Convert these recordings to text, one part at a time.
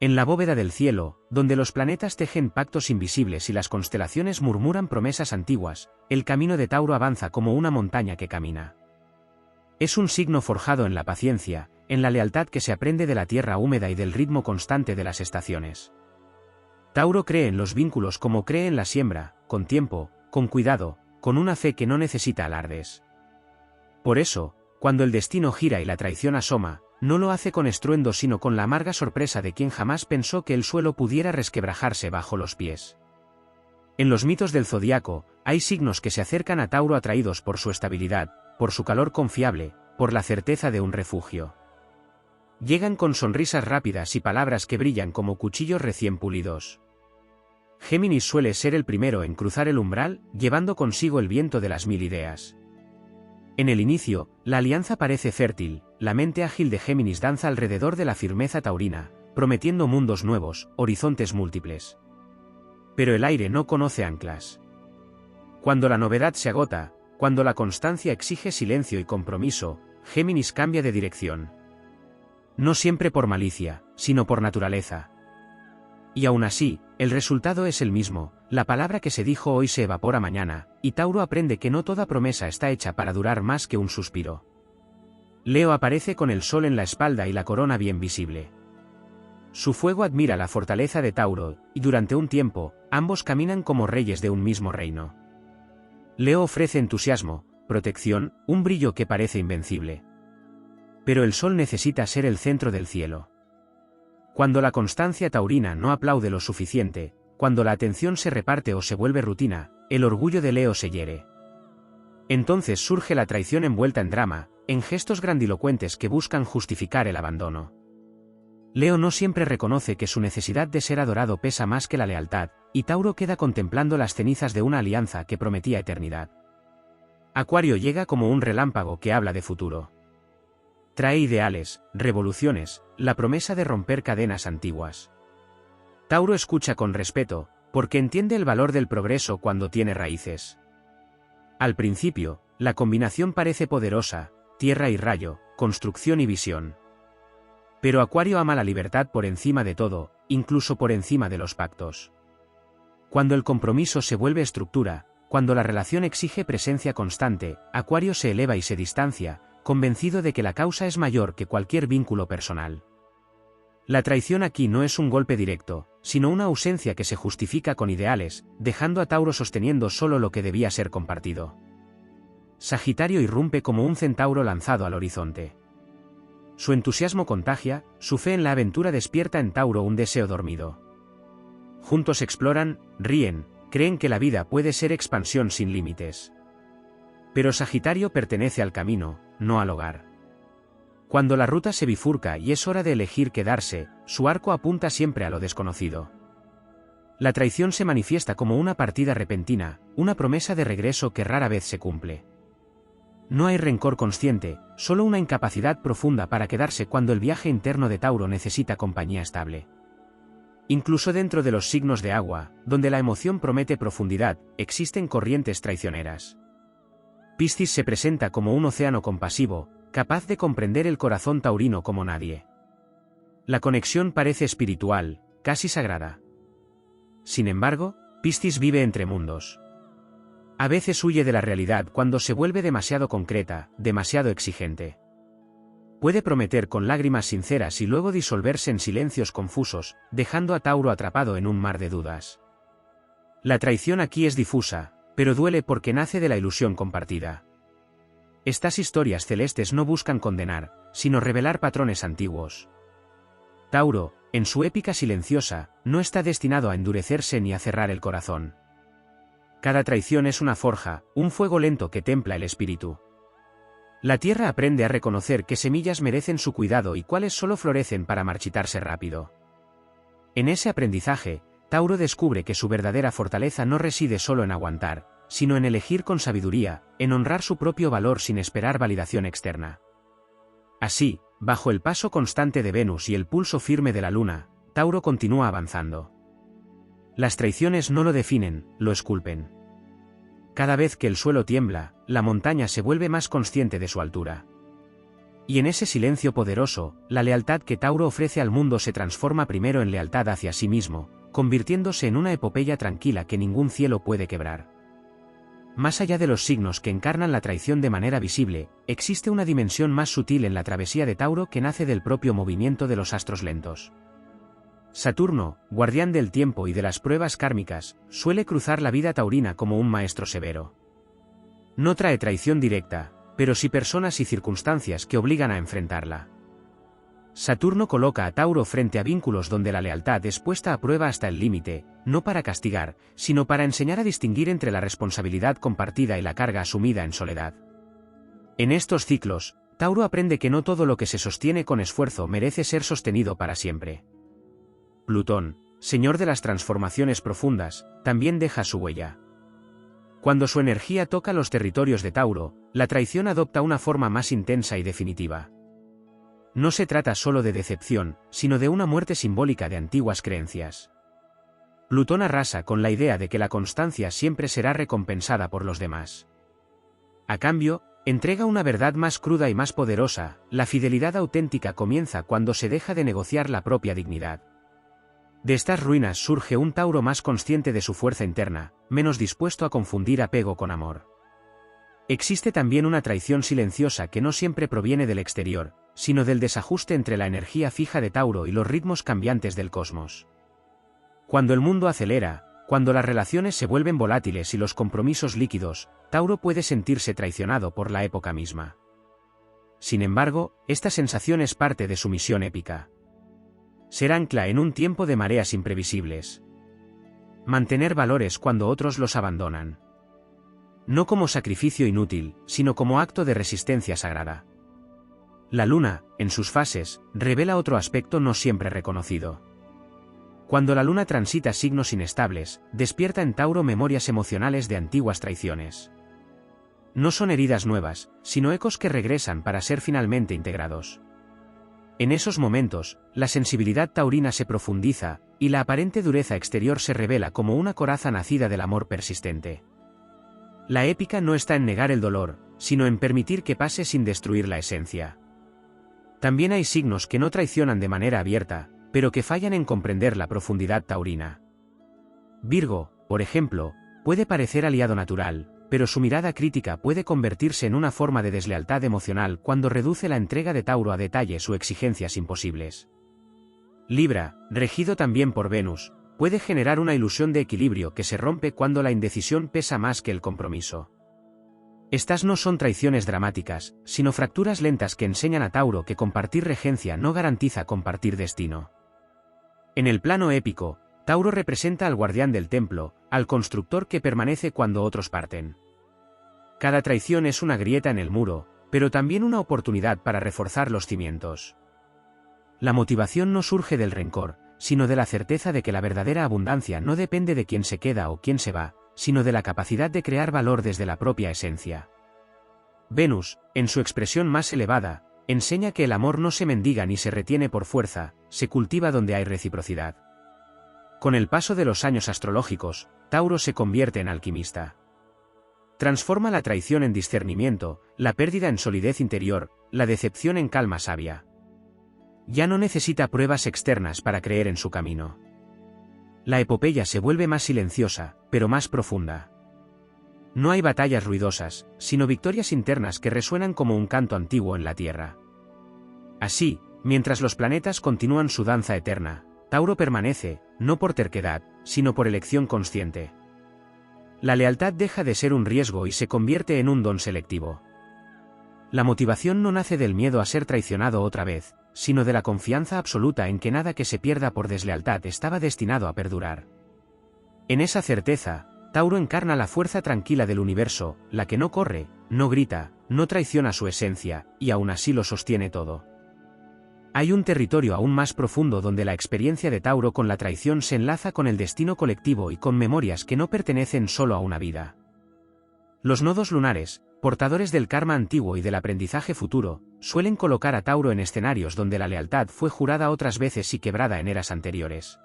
En la bóveda del cielo, donde los planetas tejen pactos invisibles y las constelaciones murmuran promesas antiguas, el camino de Tauro avanza como una montaña que camina. Es un signo forjado en la paciencia, en la lealtad que se aprende de la tierra húmeda y del ritmo constante de las estaciones. Tauro cree en los vínculos como cree en la siembra, con tiempo, con cuidado, con una fe que no necesita alardes. Por eso, cuando el destino gira y la traición asoma, no lo hace con estruendo sino con la amarga sorpresa de quien jamás pensó que el suelo pudiera resquebrajarse bajo los pies. En los mitos del zodiaco, hay signos que se acercan a Tauro atraídos por su estabilidad, por su calor confiable, por la certeza de un refugio. Llegan con sonrisas rápidas y palabras que brillan como cuchillos recién pulidos. Géminis suele ser el primero en cruzar el umbral, llevando consigo el viento de las 1000 ideas. En el inicio, la alianza parece fértil, la mente ágil de Géminis danza alrededor de la firmeza taurina, prometiendo mundos nuevos, horizontes múltiples. Pero el aire no conoce anclas. Cuando la novedad se agota, cuando la constancia exige silencio y compromiso, Géminis cambia de dirección. No siempre por malicia, sino por naturaleza. Y aún así, el resultado es el mismo, la palabra que se dijo hoy se evapora mañana, y Tauro aprende que no toda promesa está hecha para durar más que un suspiro. Leo aparece con el sol en la espalda y la corona bien visible. Su fuego admira la fortaleza de Tauro, y durante un tiempo, ambos caminan como reyes de un mismo reino. Leo ofrece entusiasmo, protección, un brillo que parece invencible. Pero el sol necesita ser el centro del cielo. Cuando la constancia taurina no aplaude lo suficiente, cuando la atención se reparte o se vuelve rutina, el orgullo de Leo se hiere. Entonces surge la traición envuelta en drama, en gestos grandilocuentes que buscan justificar el abandono. Leo no siempre reconoce que su necesidad de ser adorado pesa más que la lealtad, y Tauro queda contemplando las cenizas de una alianza que prometía eternidad. Acuario llega como un relámpago que habla de futuro. Trae ideales, revoluciones, la promesa de romper cadenas antiguas. Tauro escucha con respeto, porque entiende el valor del progreso cuando tiene raíces. Al principio, la combinación parece poderosa, tierra y rayo, construcción y visión. Pero Acuario ama la libertad por encima de todo, incluso por encima de los pactos. Cuando el compromiso se vuelve estructura, cuando la relación exige presencia constante, Acuario se eleva y se distancia, convencido de que la causa es mayor que cualquier vínculo personal. La traición aquí no es un golpe directo, sino una ausencia que se justifica con ideales, dejando a Tauro sosteniendo solo lo que debía ser compartido. Sagitario irrumpe como un centauro lanzado al horizonte. Su entusiasmo contagia, su fe en la aventura despierta en Tauro un deseo dormido. Juntos exploran, ríen, creen que la vida puede ser expansión sin límites. Pero Sagitario pertenece al camino, no al hogar. Cuando la ruta se bifurca y es hora de elegir quedarse, su arco apunta siempre a lo desconocido. La traición se manifiesta como una partida repentina, una promesa de regreso que rara vez se cumple. No hay rencor consciente, solo una incapacidad profunda para quedarse cuando el viaje interno de Tauro necesita compañía estable. Incluso dentro de los signos de agua, donde la emoción promete profundidad, existen corrientes traicioneras. Piscis se presenta como un océano compasivo, capaz de comprender el corazón taurino como nadie. La conexión parece espiritual, casi sagrada. Sin embargo, Piscis vive entre mundos. A veces huye de la realidad cuando se vuelve demasiado concreta, demasiado exigente. Puede prometer con lágrimas sinceras y luego disolverse en silencios confusos, dejando a Tauro atrapado en un mar de dudas. La traición aquí es difusa, pero duele porque nace de la ilusión compartida. Estas historias celestes no buscan condenar, sino revelar patrones antiguos. Tauro, en su épica silenciosa, no está destinado a endurecerse ni a cerrar el corazón. Cada traición es una forja, un fuego lento que templa el espíritu. La tierra aprende a reconocer qué semillas merecen su cuidado y cuáles solo florecen para marchitarse rápido. En ese aprendizaje, Tauro descubre que su verdadera fortaleza no reside solo en aguantar, sino en elegir con sabiduría, en honrar su propio valor sin esperar validación externa. Así, bajo el paso constante de Venus y el pulso firme de la Luna, Tauro continúa avanzando. Las traiciones no lo definen, lo esculpen. Cada vez que el suelo tiembla, la montaña se vuelve más consciente de su altura. Y en ese silencio poderoso, la lealtad que Tauro ofrece al mundo se transforma primero en lealtad hacia sí mismo, convirtiéndose en una epopeya tranquila que ningún cielo puede quebrar. Más allá de los signos que encarnan la traición de manera visible, existe una dimensión más sutil en la travesía de Tauro que nace del propio movimiento de los astros lentos. Saturno, guardián del tiempo y de las pruebas kármicas, suele cruzar la vida taurina como un maestro severo. No trae traición directa, pero sí personas y circunstancias que obligan a enfrentarla. Saturno coloca a Tauro frente a vínculos donde la lealtad es puesta a prueba hasta el límite, no para castigar, sino para enseñar a distinguir entre la responsabilidad compartida y la carga asumida en soledad. En estos ciclos, Tauro aprende que no todo lo que se sostiene con esfuerzo merece ser sostenido para siempre. Plutón, señor de las transformaciones profundas, también deja su huella. Cuando su energía toca los territorios de Tauro, la traición adopta una forma más intensa y definitiva. No se trata solo de decepción, sino de una muerte simbólica de antiguas creencias. Plutón arrasa con la idea de que la constancia siempre será recompensada por los demás. A cambio, entrega una verdad más cruda y más poderosa: la fidelidad auténtica comienza cuando se deja de negociar la propia dignidad. De estas ruinas surge un Tauro más consciente de su fuerza interna, menos dispuesto a confundir apego con amor. Existe también una traición silenciosa que no siempre proviene del exterior, sino del desajuste entre la energía fija de Tauro y los ritmos cambiantes del cosmos. Cuando el mundo acelera, cuando las relaciones se vuelven volátiles y los compromisos líquidos, Tauro puede sentirse traicionado por la época misma. Sin embargo, esta sensación es parte de su misión épica. Ser ancla en un tiempo de mareas imprevisibles. Mantener valores cuando otros los abandonan. No como sacrificio inútil, sino como acto de resistencia sagrada. La luna, en sus fases, revela otro aspecto no siempre reconocido. Cuando la luna transita signos inestables, despierta en Tauro memorias emocionales de antiguas traiciones. No son heridas nuevas, sino ecos que regresan para ser finalmente integrados. En esos momentos, la sensibilidad taurina se profundiza, y la aparente dureza exterior se revela como una coraza nacida del amor persistente. La épica no está en negar el dolor, sino en permitir que pase sin destruir la esencia. También hay signos que no traicionan de manera abierta, pero que fallan en comprender la profundidad taurina. Virgo, por ejemplo, puede parecer aliado natural, pero su mirada crítica puede convertirse en una forma de deslealtad emocional cuando reduce la entrega de Tauro a detalles o exigencias imposibles. Libra, regido también por Venus, puede generar una ilusión de equilibrio que se rompe cuando la indecisión pesa más que el compromiso. Estas no son traiciones dramáticas, sino fracturas lentas que enseñan a Tauro que compartir regencia no garantiza compartir destino. En el plano épico, Tauro representa al guardián del templo, al constructor que permanece cuando otros parten. Cada traición es una grieta en el muro, pero también una oportunidad para reforzar los cimientos. La motivación no surge del rencor, sino de la certeza de que la verdadera abundancia no depende de quién se queda o quién se va, sino de la capacidad de crear valor desde la propia esencia. Venus, en su expresión más elevada, enseña que el amor no se mendiga ni se retiene por fuerza, se cultiva donde hay reciprocidad. Con el paso de los años astrológicos, Tauro se convierte en alquimista. Transforma la traición en discernimiento, la pérdida en solidez interior, la decepción en calma sabia. Ya no necesita pruebas externas para creer en su camino. La epopeya se vuelve más silenciosa, pero más profunda. No hay batallas ruidosas, sino victorias internas que resuenan como un canto antiguo en la Tierra. Así, mientras los planetas continúan su danza eterna, Tauro permanece, no por terquedad, sino por elección consciente. La lealtad deja de ser un riesgo y se convierte en un don selectivo. La motivación no nace del miedo a ser traicionado otra vez, sino de la confianza absoluta en que nada que se pierda por deslealtad estaba destinado a perdurar. En esa certeza, Tauro encarna la fuerza tranquila del universo, la que no corre, no grita, no traiciona su esencia, y aún así lo sostiene todo. Hay un territorio aún más profundo donde la experiencia de Tauro con la traición se enlaza con el destino colectivo y con memorias que no pertenecen solo a una vida. Los nodos lunares, portadores del karma antiguo y del aprendizaje futuro, suelen colocar a Tauro en escenarios donde la lealtad fue jurada otras veces y quebrada en eras anteriores.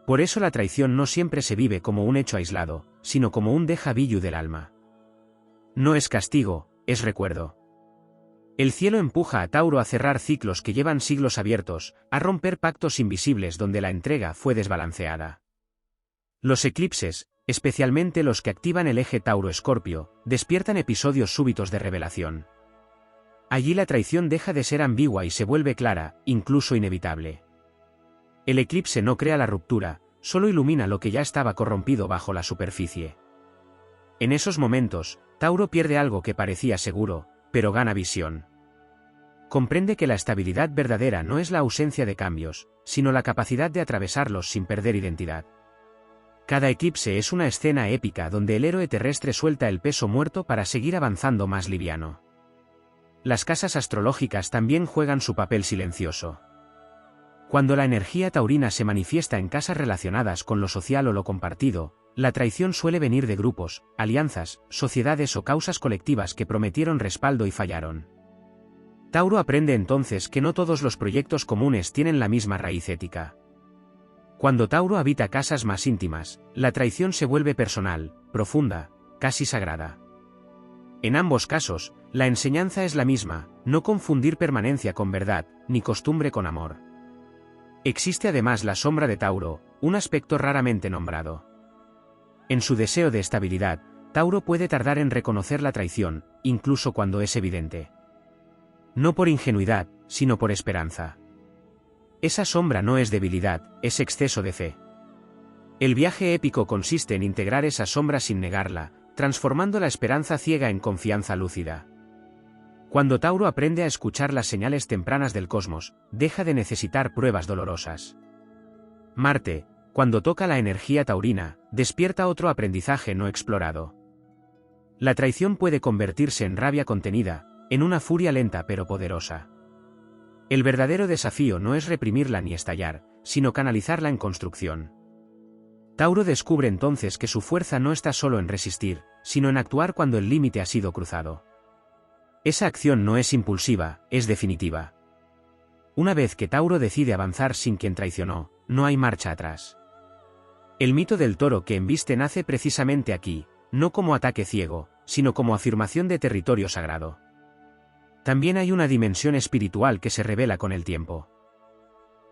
Por eso la traición no siempre se vive como un hecho aislado, sino como un déjà vu del alma. No es castigo, es recuerdo. El cielo empuja a Tauro a cerrar ciclos que llevan siglos abiertos, a romper pactos invisibles donde la entrega fue desbalanceada. Los eclipses, especialmente los que activan el eje Tauro-Escorpio, despiertan episodios súbitos de revelación. Allí la traición deja de ser ambigua y se vuelve clara, incluso inevitable. El eclipse no crea la ruptura, solo ilumina lo que ya estaba corrompido bajo la superficie. En esos momentos, Tauro pierde algo que parecía seguro, pero gana visión. Comprende que la estabilidad verdadera no es la ausencia de cambios, sino la capacidad de atravesarlos sin perder identidad. Cada eclipse es una escena épica donde el héroe terrestre suelta el peso muerto para seguir avanzando más liviano. Las casas astrológicas también juegan su papel silencioso. Cuando la energía taurina se manifiesta en casas relacionadas con lo social o lo compartido, la traición suele venir de grupos, alianzas, sociedades o causas colectivas que prometieron respaldo y fallaron. Tauro aprende entonces que no todos los proyectos comunes tienen la misma raíz ética. Cuando Tauro habita casas más íntimas, la traición se vuelve personal, profunda, casi sagrada. En ambos casos, la enseñanza es la misma: no confundir permanencia con verdad, ni costumbre con amor. Existe además la sombra de Tauro, un aspecto raramente nombrado. En su deseo de estabilidad, Tauro puede tardar en reconocer la traición, incluso cuando es evidente. No por ingenuidad, sino por esperanza. Esa sombra no es debilidad, es exceso de fe. El viaje épico consiste en integrar esa sombra sin negarla, transformando la esperanza ciega en confianza lúcida. Cuando Tauro aprende a escuchar las señales tempranas del cosmos, deja de necesitar pruebas dolorosas. Marte, cuando toca la energía taurina, despierta otro aprendizaje no explorado. La traición puede convertirse en rabia contenida, en una furia lenta pero poderosa. El verdadero desafío no es reprimirla ni estallar, sino canalizarla en construcción. Tauro descubre entonces que su fuerza no está solo en resistir, sino en actuar cuando el límite ha sido cruzado. Esa acción no es impulsiva, es definitiva. Una vez que Tauro decide avanzar sin quien traicionó, no hay marcha atrás. El mito del toro que embiste nace precisamente aquí, no como ataque ciego, sino como afirmación de territorio sagrado. También hay una dimensión espiritual que se revela con el tiempo.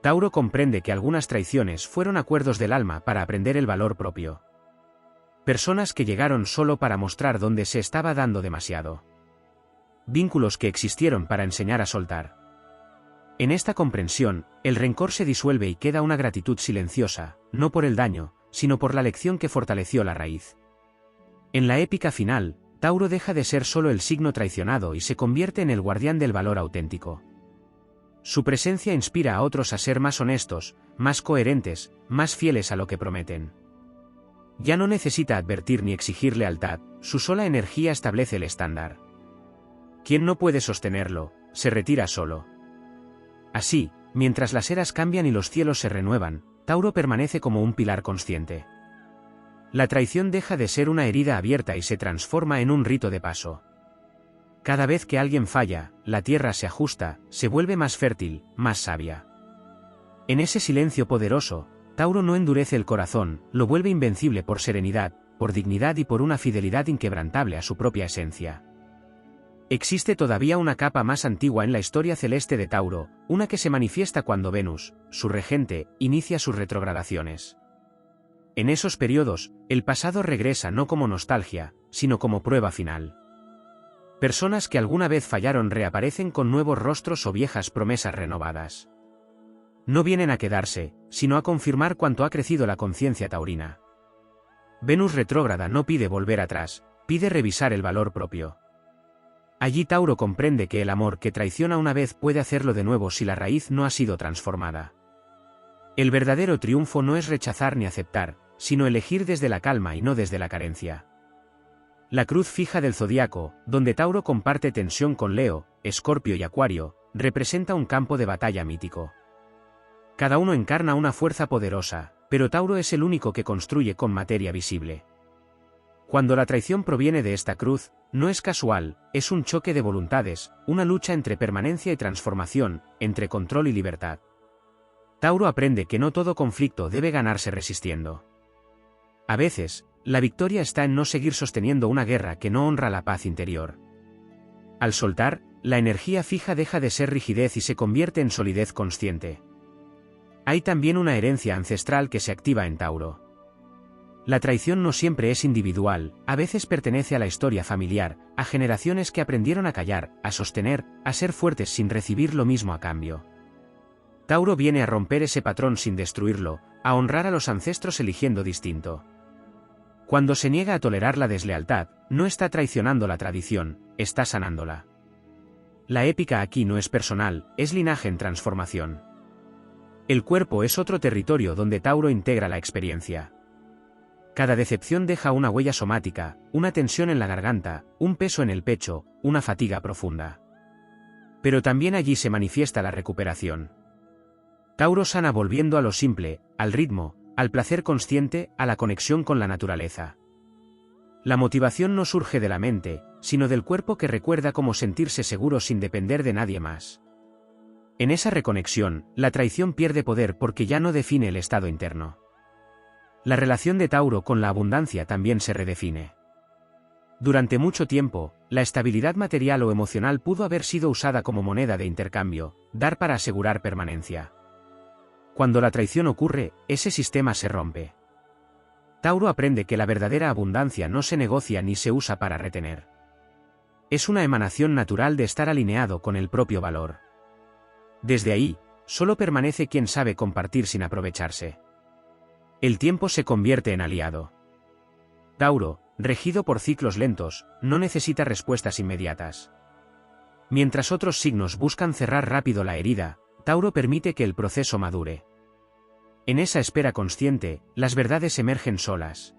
Tauro comprende que algunas traiciones fueron acuerdos del alma para aprender el valor propio. Personas que llegaron solo para mostrar dónde se estaba dando demasiado. Vínculos que existieron para enseñar a soltar. En esta comprensión, el rencor se disuelve y queda una gratitud silenciosa, no por el daño, sino por la lección que fortaleció la raíz. En la épica final, Tauro deja de ser solo el signo traicionado y se convierte en el guardián del valor auténtico. Su presencia inspira a otros a ser más honestos, más coherentes, más fieles a lo que prometen. Ya no necesita advertir ni exigir lealtad, su sola energía establece el estándar. Quien no puede sostenerlo, se retira solo. Así, mientras las eras cambian y los cielos se renuevan, Tauro permanece como un pilar consciente. La traición deja de ser una herida abierta y se transforma en un rito de paso. Cada vez que alguien falla, la tierra se ajusta, se vuelve más fértil, más sabia. En ese silencio poderoso, Tauro no endurece el corazón, lo vuelve invencible por serenidad, por dignidad y por una fidelidad inquebrantable a su propia esencia. Existe todavía una capa más antigua en la historia celeste de Tauro, una que se manifiesta cuando Venus, su regente, inicia sus retrogradaciones. En esos periodos, el pasado regresa no como nostalgia, sino como prueba final. Personas que alguna vez fallaron reaparecen con nuevos rostros o viejas promesas renovadas. No vienen a quedarse, sino a confirmar cuánto ha crecido la conciencia taurina. Venus retrógrada no pide volver atrás, pide revisar el valor propio. Allí Tauro comprende que el amor que traiciona una vez puede hacerlo de nuevo si la raíz no ha sido transformada. El verdadero triunfo no es rechazar ni aceptar, sino elegir desde la calma y no desde la carencia. La cruz fija del zodiaco, donde Tauro comparte tensión con Leo, Escorpio y Acuario, representa un campo de batalla mítico. Cada uno encarna una fuerza poderosa, pero Tauro es el único que construye con materia visible. Cuando la traición proviene de esta cruz, no es casual, es un choque de voluntades, una lucha entre permanencia y transformación, entre control y libertad. Tauro aprende que no todo conflicto debe ganarse resistiendo. A veces, la victoria está en no seguir sosteniendo una guerra que no honra la paz interior. Al soltar, la energía fija deja de ser rigidez y se convierte en solidez consciente. Hay también una herencia ancestral que se activa en Tauro. La traición no siempre es individual, a veces pertenece a la historia familiar, a generaciones que aprendieron a callar, a sostener, a ser fuertes sin recibir lo mismo a cambio. Tauro viene a romper ese patrón sin destruirlo, a honrar a los ancestros eligiendo distinto. Cuando se niega a tolerar la deslealtad, no está traicionando la tradición, está sanándola. La épica aquí no es personal, es linaje en transformación. El cuerpo es otro territorio donde Tauro integra la experiencia. Cada decepción deja una huella somática, una tensión en la garganta, un peso en el pecho, una fatiga profunda. Pero también allí se manifiesta la recuperación. Tauro sana volviendo a lo simple, al ritmo, al placer consciente, a la conexión con la naturaleza. La motivación no surge de la mente, sino del cuerpo que recuerda cómo sentirse seguro sin depender de nadie más. En esa reconexión, la traición pierde poder porque ya no define el estado interno. La relación de Tauro con la abundancia también se redefine. Durante mucho tiempo, la estabilidad material o emocional pudo haber sido usada como moneda de intercambio, dar para asegurar permanencia. Cuando la traición ocurre, ese sistema se rompe. Tauro aprende que la verdadera abundancia no se negocia ni se usa para retener. Es una emanación natural de estar alineado con el propio valor. Desde ahí, solo permanece quien sabe compartir sin aprovecharse. El tiempo se convierte en aliado. Tauro, regido por ciclos lentos, no necesita respuestas inmediatas. Mientras otros signos buscan cerrar rápido la herida, Tauro permite que el proceso madure. En esa espera consciente, las verdades emergen solas.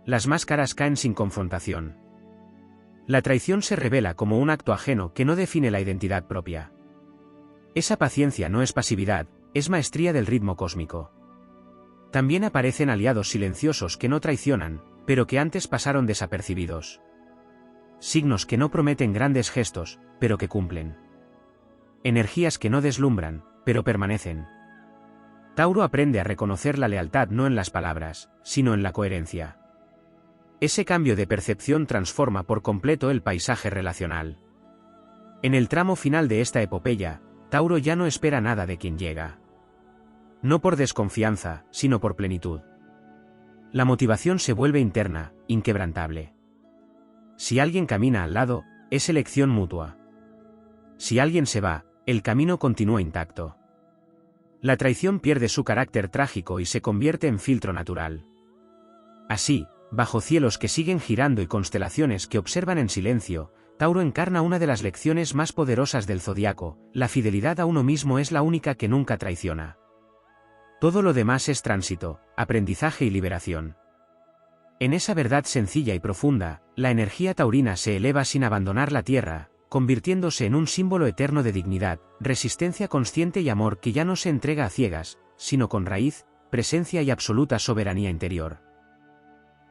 Las máscaras caen sin confrontación. La traición se revela como un acto ajeno que no define la identidad propia. Esa paciencia no es pasividad, es maestría del ritmo cósmico. También aparecen aliados silenciosos que no traicionan, pero que antes pasaron desapercibidos. Signos que no prometen grandes gestos, pero que cumplen. Energías que no deslumbran, pero permanecen. Tauro aprende a reconocer la lealtad no en las palabras, sino en la coherencia. Ese cambio de percepción transforma por completo el paisaje relacional. En el tramo final de esta epopeya, Tauro ya no espera nada de quien llega. No por desconfianza, sino por plenitud. La motivación se vuelve interna, inquebrantable. Si alguien camina al lado, es elección mutua. Si alguien se va, el camino continúa intacto. La traición pierde su carácter trágico y se convierte en filtro natural. Así, bajo cielos que siguen girando y constelaciones que observan en silencio, Tauro encarna una de las lecciones más poderosas del zodiaco: la fidelidad a uno mismo es la única que nunca traiciona. Todo lo demás es tránsito, aprendizaje y liberación. En esa verdad sencilla y profunda, la energía taurina se eleva sin abandonar la tierra, convirtiéndose en un símbolo eterno de dignidad, resistencia consciente y amor que ya no se entrega a ciegas, sino con raíz, presencia y absoluta soberanía interior.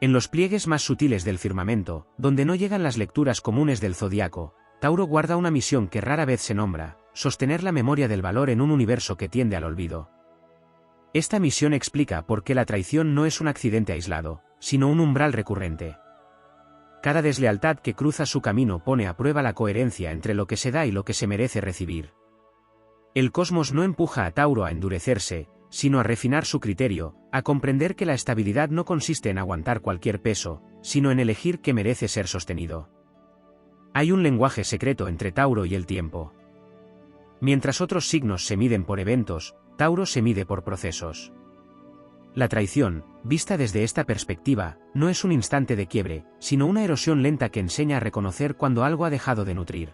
En los pliegues más sutiles del firmamento, donde no llegan las lecturas comunes del zodiaco, Tauro guarda una misión que rara vez se nombra: sostener la memoria del valor en un universo que tiende al olvido. Esta misión explica por qué la traición no es un accidente aislado, sino un umbral recurrente. Cada deslealtad que cruza su camino pone a prueba la coherencia entre lo que se da y lo que se merece recibir. El cosmos no empuja a Tauro a endurecerse, sino a refinar su criterio, a comprender que la estabilidad no consiste en aguantar cualquier peso, sino en elegir qué merece ser sostenido. Hay un lenguaje secreto entre Tauro y el tiempo. Mientras otros signos se miden por eventos, Tauro se mide por procesos. La traición, vista desde esta perspectiva, no es un instante de quiebre, sino una erosión lenta que enseña a reconocer cuando algo ha dejado de nutrir.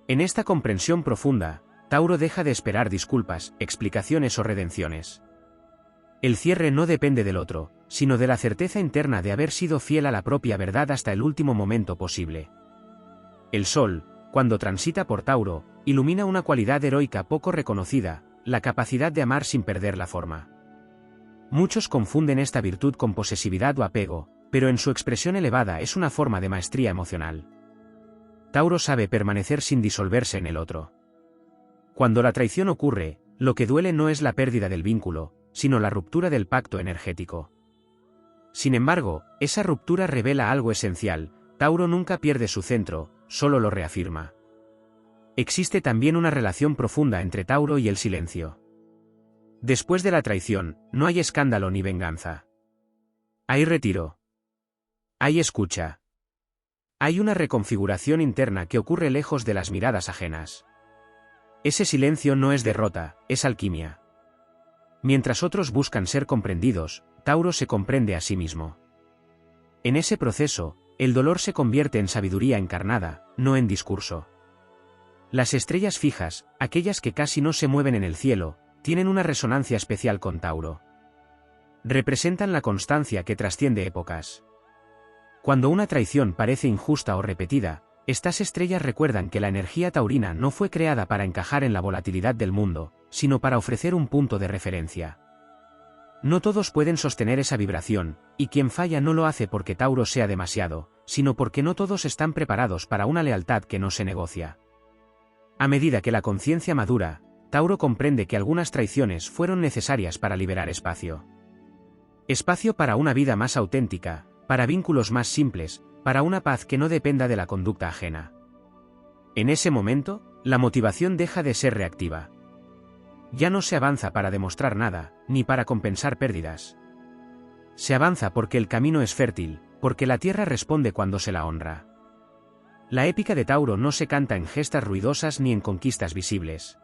En esta comprensión profunda, Tauro deja de esperar disculpas, explicaciones o redenciones. El cierre no depende del otro, sino de la certeza interna de haber sido fiel a la propia verdad hasta el último momento posible. El sol, cuando transita por Tauro, ilumina una cualidad heroica poco reconocida: la capacidad de amar sin perder la forma. Muchos confunden esta virtud con posesividad o apego, pero en su expresión elevada es una forma de maestría emocional. Tauro sabe permanecer sin disolverse en el otro. Cuando la traición ocurre, lo que duele no es la pérdida del vínculo, sino la ruptura del pacto energético. Sin embargo, esa ruptura revela algo esencial: Tauro nunca pierde su centro, solo lo reafirma. Existe también una relación profunda entre Tauro y el silencio. Después de la traición, no hay escándalo ni venganza. Hay retiro. Hay escucha. Hay una reconfiguración interna que ocurre lejos de las miradas ajenas. Ese silencio no es derrota, es alquimia. Mientras otros buscan ser comprendidos, Tauro se comprende a sí mismo. En ese proceso, el dolor se convierte en sabiduría encarnada, no en discurso. Las estrellas fijas, aquellas que casi no se mueven en el cielo, tienen una resonancia especial con Tauro. Representan la constancia que trasciende épocas. Cuando una traición parece injusta o repetida, estas estrellas recuerdan que la energía taurina no fue creada para encajar en la volatilidad del mundo, sino para ofrecer un punto de referencia. No todos pueden sostener esa vibración, y quien falla no lo hace porque Tauro sea demasiado, sino porque no todos están preparados para una lealtad que no se negocia. A medida que la conciencia madura, Tauro comprende que algunas traiciones fueron necesarias para liberar espacio. Espacio para una vida más auténtica, para vínculos más simples, para una paz que no dependa de la conducta ajena. En ese momento, la motivación deja de ser reactiva. Ya no se avanza para demostrar nada, ni para compensar pérdidas. Se avanza porque el camino es fértil, porque la tierra responde cuando se la honra. La épica de Tauro no se canta en gestas ruidosas ni en conquistas visibles.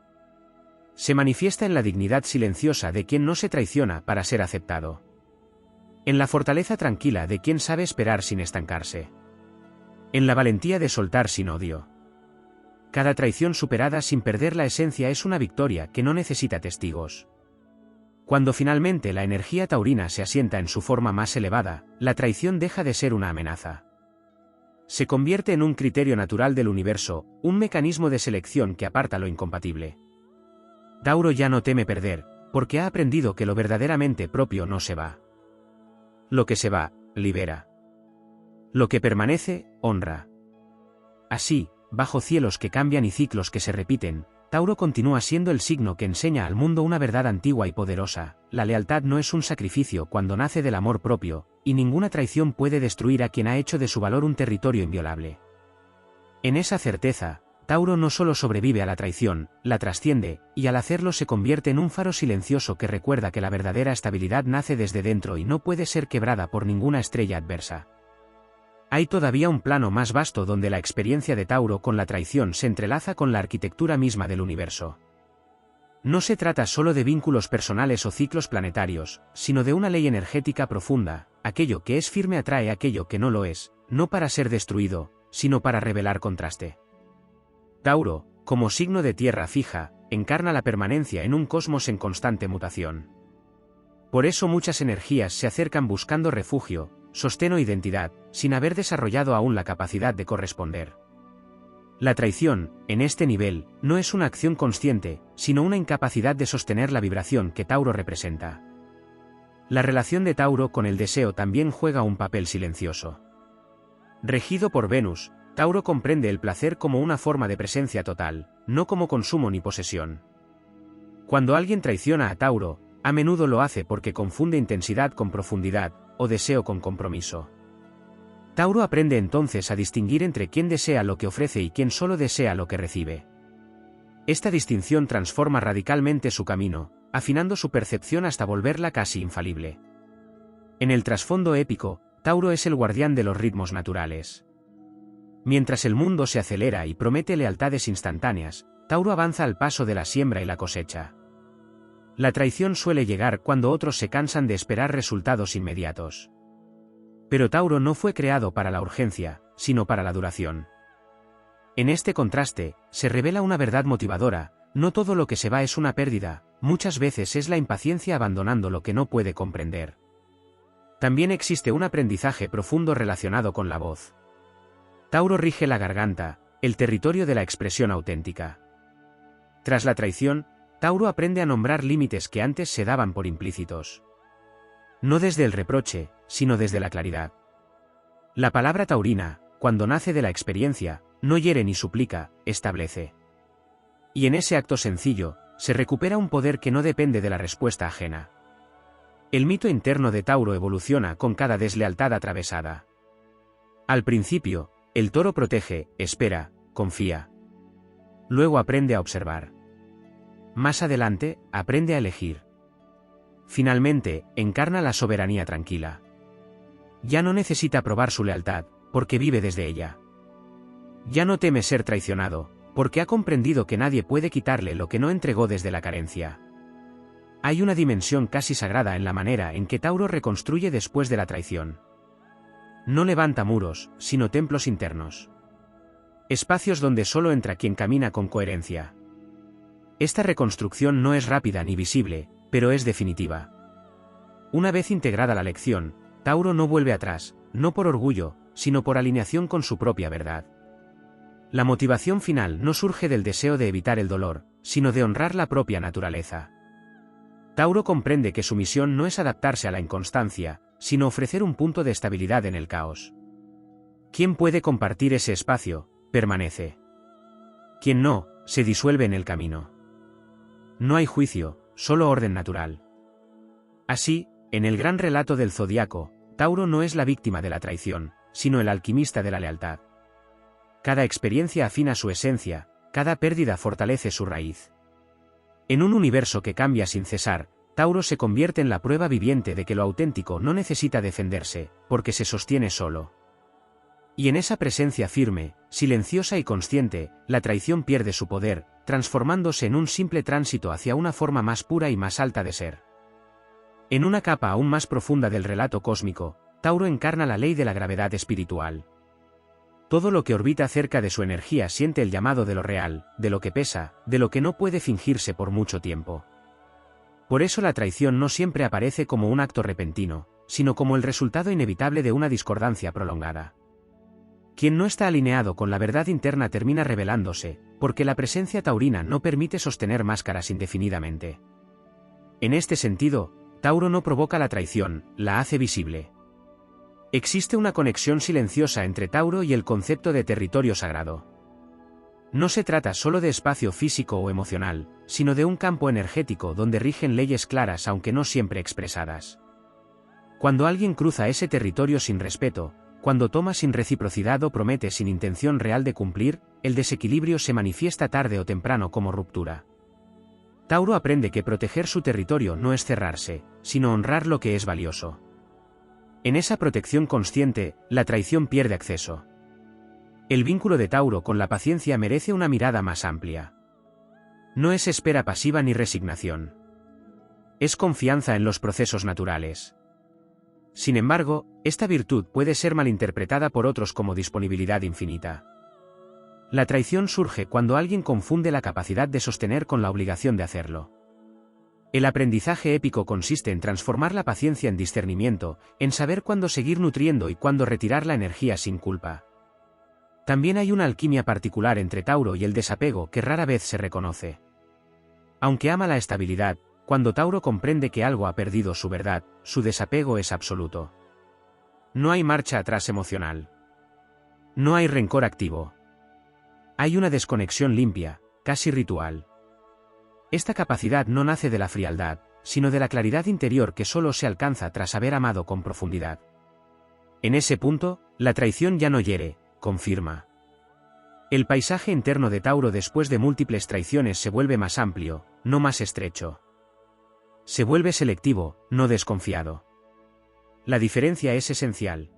Se manifiesta en la dignidad silenciosa de quien no se traiciona para ser aceptado. En la fortaleza tranquila de quien sabe esperar sin estancarse. En la valentía de soltar sin odio. Cada traición superada sin perder la esencia es una victoria que no necesita testigos. Cuando finalmente la energía taurina se asienta en su forma más elevada, la traición deja de ser una amenaza. Se convierte en un criterio natural del universo, un mecanismo de selección que aparta lo incompatible. Tauro ya no teme perder, porque ha aprendido que lo verdaderamente propio no se va. Lo que se va, libera. Lo que permanece, honra. Así, bajo cielos que cambian y ciclos que se repiten, Tauro continúa siendo el signo que enseña al mundo una verdad antigua y poderosa: la lealtad no es un sacrificio cuando nace del amor propio, y ninguna traición puede destruir a quien ha hecho de su valor un territorio inviolable. En esa certeza, Tauro no solo sobrevive a la traición, la trasciende, y al hacerlo se convierte en un faro silencioso que recuerda que la verdadera estabilidad nace desde dentro y no puede ser quebrada por ninguna estrella adversa. Hay todavía un plano más vasto donde la experiencia de Tauro con la traición se entrelaza con la arquitectura misma del universo. No se trata solo de vínculos personales o ciclos planetarios, sino de una ley energética profunda: aquello que es firme atrae aquello que no lo es, no para ser destruido, sino para revelar contraste. Tauro, como signo de tierra fija, encarna la permanencia en un cosmos en constante mutación. Por eso muchas energías se acercan buscando refugio, sostén o identidad, sin haber desarrollado aún la capacidad de corresponder. La traición, en este nivel, no es una acción consciente, sino una incapacidad de sostener la vibración que Tauro representa. La relación de Tauro con el deseo también juega un papel silencioso. Regido por Venus, Tauro comprende el placer como una forma de presencia total, no como consumo ni posesión. Cuando alguien traiciona a Tauro, a menudo lo hace porque confunde intensidad con profundidad, o deseo con compromiso. Tauro aprende entonces a distinguir entre quien desea lo que ofrece y quien solo desea lo que recibe. Esta distinción transforma radicalmente su camino, afinando su percepción hasta volverla casi infalible. En el trasfondo épico, Tauro es el guardián de los ritmos naturales. Mientras el mundo se acelera y promete lealtades instantáneas, Tauro avanza al paso de la siembra y la cosecha. La traición suele llegar cuando otros se cansan de esperar resultados inmediatos. Pero Tauro no fue creado para la urgencia, sino para la duración. En este contraste, se revela una verdad motivadora: no todo lo que se va es una pérdida, muchas veces es la impaciencia abandonando lo que no puede comprender. También existe un aprendizaje profundo relacionado con la voz. Tauro rige la garganta, el territorio de la expresión auténtica. Tras la traición, Tauro aprende a nombrar límites que antes se daban por implícitos. No desde el reproche, sino desde la claridad. La palabra taurina, cuando nace de la experiencia, no hiere ni suplica, establece. Y en ese acto sencillo, se recupera un poder que no depende de la respuesta ajena. El mito interno de Tauro evoluciona con cada deslealtad atravesada. Al principio, el toro protege, espera, confía. Luego aprende a observar. Más adelante, aprende a elegir. Finalmente, encarna la soberanía tranquila. Ya no necesita probar su lealtad, porque vive desde ella. Ya no teme ser traicionado, porque ha comprendido que nadie puede quitarle lo que no entregó desde la carencia. Hay una dimensión casi sagrada en la manera en que Tauro reconstruye después de la traición. No levanta muros, sino templos internos. Espacios donde solo entra quien camina con coherencia. Esta reconstrucción no es rápida ni visible, pero es definitiva. Una vez integrada la lección, Tauro no vuelve atrás, no por orgullo, sino por alineación con su propia verdad. La motivación final no surge del deseo de evitar el dolor, sino de honrar la propia naturaleza. Tauro comprende que su misión no es adaptarse a la inconstancia, sino ofrecer un punto de estabilidad en el caos. Quien puede compartir ese espacio, permanece. Quien no, se disuelve en el camino. No hay juicio, solo orden natural. Así, en el gran relato del zodiaco, Tauro no es la víctima de la traición, sino el alquimista de la lealtad. Cada experiencia afina su esencia, cada pérdida fortalece su raíz. En un universo que cambia sin cesar, Tauro se convierte en la prueba viviente de que lo auténtico no necesita defenderse, porque se sostiene solo. Y en esa presencia firme, silenciosa y consciente, la traición pierde su poder, transformándose en un simple tránsito hacia una forma más pura y más alta de ser. En una capa aún más profunda del relato cósmico, Tauro encarna la ley de la gravedad espiritual. Todo lo que orbita cerca de su energía siente el llamado de lo real, de lo que pesa, de lo que no puede fingirse por mucho tiempo. Por eso la traición no siempre aparece como un acto repentino, sino como el resultado inevitable de una discordancia prolongada. Quien no está alineado con la verdad interna termina rebelándose, porque la presencia taurina no permite sostener máscaras indefinidamente. En este sentido, Tauro no provoca la traición, la hace visible. Existe una conexión silenciosa entre Tauro y el concepto de territorio sagrado. No se trata solo de espacio físico o emocional, sino de un campo energético donde rigen leyes claras aunque no siempre expresadas. Cuando alguien cruza ese territorio sin respeto, cuando toma sin reciprocidad o promete sin intención real de cumplir, el desequilibrio se manifiesta tarde o temprano como ruptura. Tauro aprende que proteger su territorio no es cerrarse, sino honrar lo que es valioso. En esa protección consciente, la traición pierde acceso. El vínculo de Tauro con la paciencia merece una mirada más amplia. No es espera pasiva ni resignación. Es confianza en los procesos naturales. Sin embargo, esta virtud puede ser malinterpretada por otros como disponibilidad infinita. La traición surge cuando alguien confunde la capacidad de sostener con la obligación de hacerlo. El aprendizaje épico consiste en transformar la paciencia en discernimiento, en saber cuándo seguir nutriendo y cuándo retirar la energía sin culpa. También hay una alquimia particular entre Tauro y el desapego que rara vez se reconoce. Aunque ama la estabilidad, cuando Tauro comprende que algo ha perdido su verdad, su desapego es absoluto. No hay marcha atrás emocional. No hay rencor activo. Hay una desconexión limpia, casi ritual. Esta capacidad no nace de la frialdad, sino de la claridad interior que solo se alcanza tras haber amado con profundidad. En ese punto, la traición ya no hiere, confirma. El paisaje interno de Tauro después de múltiples traiciones se vuelve más amplio, no más estrecho. Se vuelve selectivo, no desconfiado. La diferencia es esencial.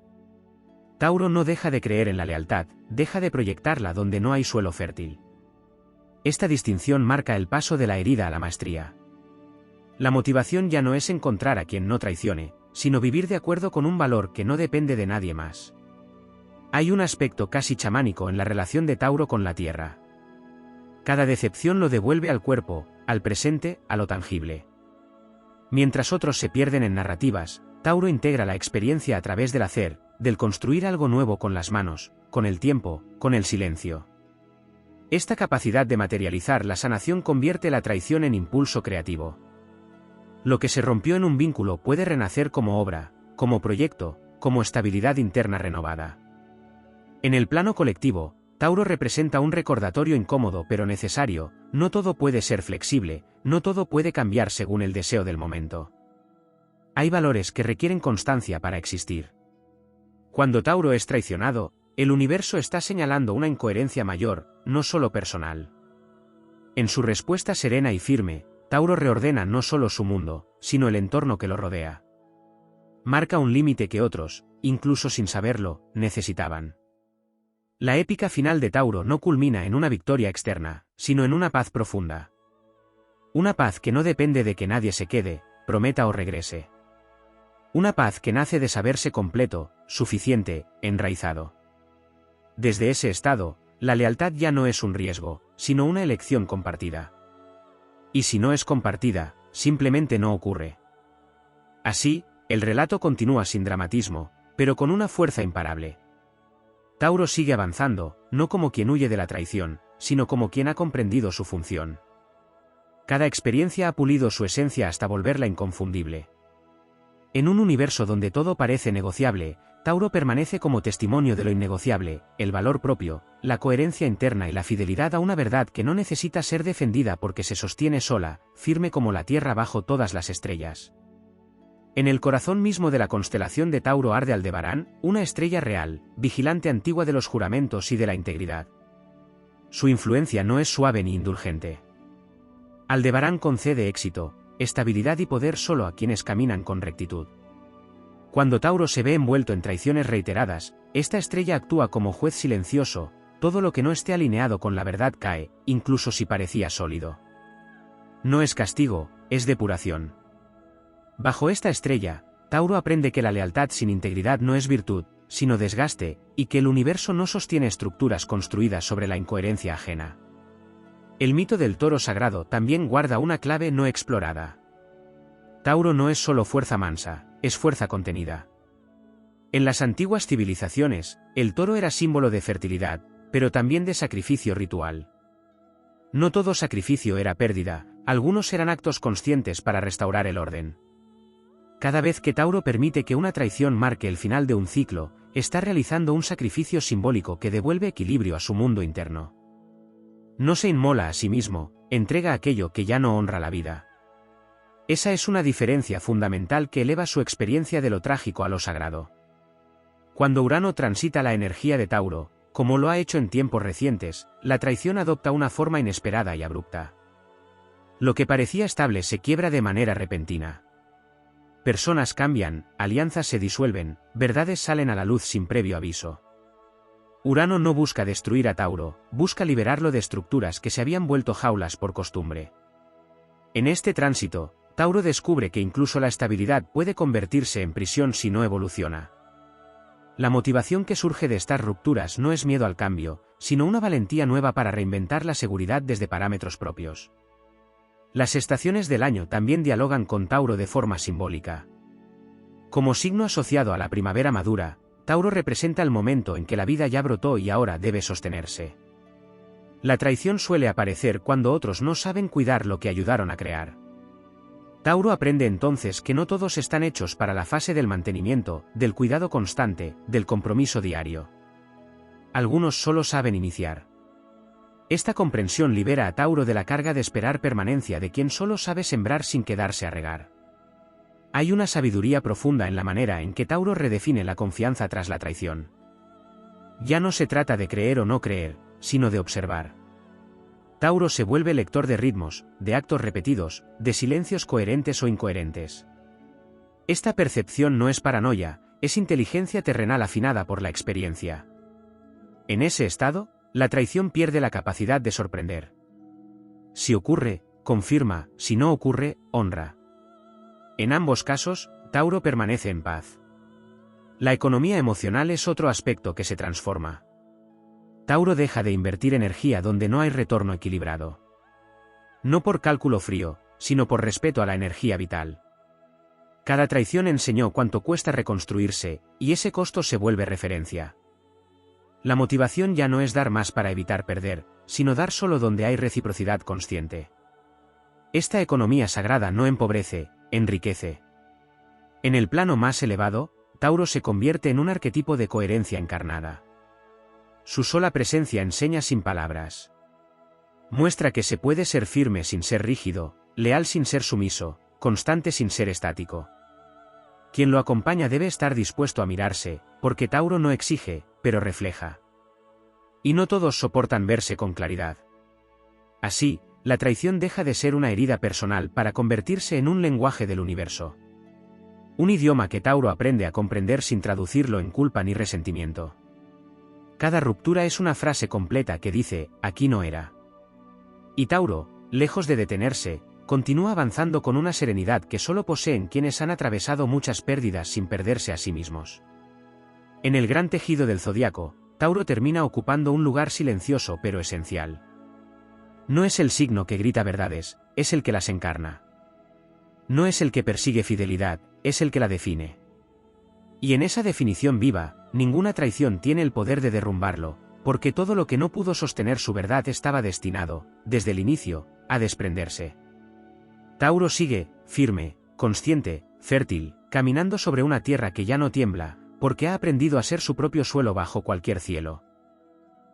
Tauro no deja de creer en la lealtad, deja de proyectarla donde no hay suelo fértil. Esta distinción marca el paso de la herida a la maestría. La motivación ya no es encontrar a quien no traicione, sino vivir de acuerdo con un valor que no depende de nadie más. Hay un aspecto casi chamánico en la relación de Tauro con la tierra. Cada decepción lo devuelve al cuerpo, al presente, a lo tangible. Mientras otros se pierden en narrativas, Tauro integra la experiencia a través del hacer, del construir algo nuevo con las manos, con el tiempo, con el silencio. Esta capacidad de materializar la sanación convierte la traición en impulso creativo. Lo que se rompió en un vínculo puede renacer como obra, como proyecto, como estabilidad interna renovada. En el plano colectivo, Tauro representa un recordatorio incómodo pero necesario: no todo puede ser flexible, no todo puede cambiar según el deseo del momento. Hay valores que requieren constancia para existir. Cuando Tauro es traicionado, el universo está señalando una incoherencia mayor, no solo personal. En su respuesta serena y firme, Tauro reordena no solo su mundo, sino el entorno que lo rodea. Marca un límite que otros, incluso sin saberlo, necesitaban. La épica final de Tauro no culmina en una victoria externa, sino en una paz profunda. Una paz que no depende de que nadie se quede, prometa o regrese. Una paz que nace de saberse completo, suficiente, enraizado. Desde ese estado, la lealtad ya no es un riesgo, sino una elección compartida. Y si no es compartida, simplemente no ocurre. Así, el relato continúa sin dramatismo, pero con una fuerza imparable. Tauro sigue avanzando, no como quien huye de la traición, sino como quien ha comprendido su función. Cada experiencia ha pulido su esencia hasta volverla inconfundible. En un universo donde todo parece negociable, Tauro permanece como testimonio de lo innegociable, el valor propio, la coherencia interna y la fidelidad a una verdad que no necesita ser defendida porque se sostiene sola, firme como la tierra bajo todas las estrellas. En el corazón mismo de la constelación de Tauro arde Aldebarán, una estrella real, vigilante antigua de los juramentos y de la integridad. Su influencia no es suave ni indulgente. Aldebarán concede éxito, estabilidad y poder solo a quienes caminan con rectitud. Cuando Tauro se ve envuelto en traiciones reiteradas, esta estrella actúa como juez silencioso, todo lo que no esté alineado con la verdad cae, incluso si parecía sólido. No es castigo, es depuración. Bajo esta estrella, Tauro aprende que la lealtad sin integridad no es virtud, sino desgaste, y que el universo no sostiene estructuras construidas sobre la incoherencia ajena. El mito del toro sagrado también guarda una clave no explorada. Tauro no es solo fuerza mansa, es fuerza contenida. En las antiguas civilizaciones, el toro era símbolo de fertilidad, pero también de sacrificio ritual. No todo sacrificio era pérdida, algunos eran actos conscientes para restaurar el orden. Cada vez que Tauro permite que una traición marque el final de un ciclo, está realizando un sacrificio simbólico que devuelve equilibrio a su mundo interno. No se inmola a sí mismo, entrega aquello que ya no honra la vida. Esa es una diferencia fundamental que eleva su experiencia de lo trágico a lo sagrado. Cuando Urano transita la energía de Tauro, como lo ha hecho en tiempos recientes, la traición adopta una forma inesperada y abrupta. Lo que parecía estable se quiebra de manera repentina. Personas cambian, alianzas se disuelven, verdades salen a la luz sin previo aviso. Urano no busca destruir a Tauro, busca liberarlo de estructuras que se habían vuelto jaulas por costumbre. En este tránsito, Tauro descubre que incluso la estabilidad puede convertirse en prisión si no evoluciona. La motivación que surge de estas rupturas no es miedo al cambio, sino una valentía nueva para reinventar la seguridad desde parámetros propios. Las estaciones del año también dialogan con Tauro de forma simbólica. Como signo asociado a la primavera madura, Tauro representa el momento en que la vida ya brotó y ahora debe sostenerse. La traición suele aparecer cuando otros no saben cuidar lo que ayudaron a crear. Tauro aprende entonces que no todos están hechos para la fase del mantenimiento, del cuidado constante, del compromiso diario. Algunos solo saben iniciar. Esta comprensión libera a Tauro de la carga de esperar permanencia de quien solo sabe sembrar sin quedarse a regar. Hay una sabiduría profunda en la manera en que Tauro redefine la confianza tras la traición. Ya no se trata de creer o no creer, sino de observar. Tauro se vuelve lector de ritmos, de actos repetidos, de silencios coherentes o incoherentes. Esta percepción no es paranoia, es inteligencia terrenal afinada por la experiencia. En ese estado, la traición pierde la capacidad de sorprender. Si ocurre, confirma, si no ocurre, honra. En ambos casos, Tauro permanece en paz. La economía emocional es otro aspecto que se transforma. Tauro deja de invertir energía donde no hay retorno equilibrado. No por cálculo frío, sino por respeto a la energía vital. Cada traición enseñó cuánto cuesta reconstruirse, y ese costo se vuelve referencia. La motivación ya no es dar más para evitar perder, sino dar solo donde hay reciprocidad consciente. Esta economía sagrada no empobrece, enriquece. En el plano más elevado, Tauro se convierte en un arquetipo de coherencia encarnada. Su sola presencia enseña sin palabras. Muestra que se puede ser firme sin ser rígido, leal sin ser sumiso, constante sin ser estático. Quien lo acompaña debe estar dispuesto a mirarse, porque Tauro no exige, pero refleja. Y no todos soportan verse con claridad. Así, la traición deja de ser una herida personal para convertirse en un lenguaje del universo. Un idioma que Tauro aprende a comprender sin traducirlo en culpa ni resentimiento. Cada ruptura es una frase completa que dice, aquí no era. Y Tauro, lejos de detenerse, continúa avanzando con una serenidad que solo poseen quienes han atravesado muchas pérdidas sin perderse a sí mismos. En el gran tejido del zodiaco, Tauro termina ocupando un lugar silencioso pero esencial. No es el signo que grita verdades, es el que las encarna. No es el que persigue fidelidad, es el que la define. Y en esa definición viva, ninguna traición tiene el poder de derrumbarlo, porque todo lo que no pudo sostener su verdad estaba destinado, desde el inicio, a desprenderse. Tauro sigue, firme, consciente, fértil, caminando sobre una tierra que ya no tiembla, porque ha aprendido a ser su propio suelo bajo cualquier cielo.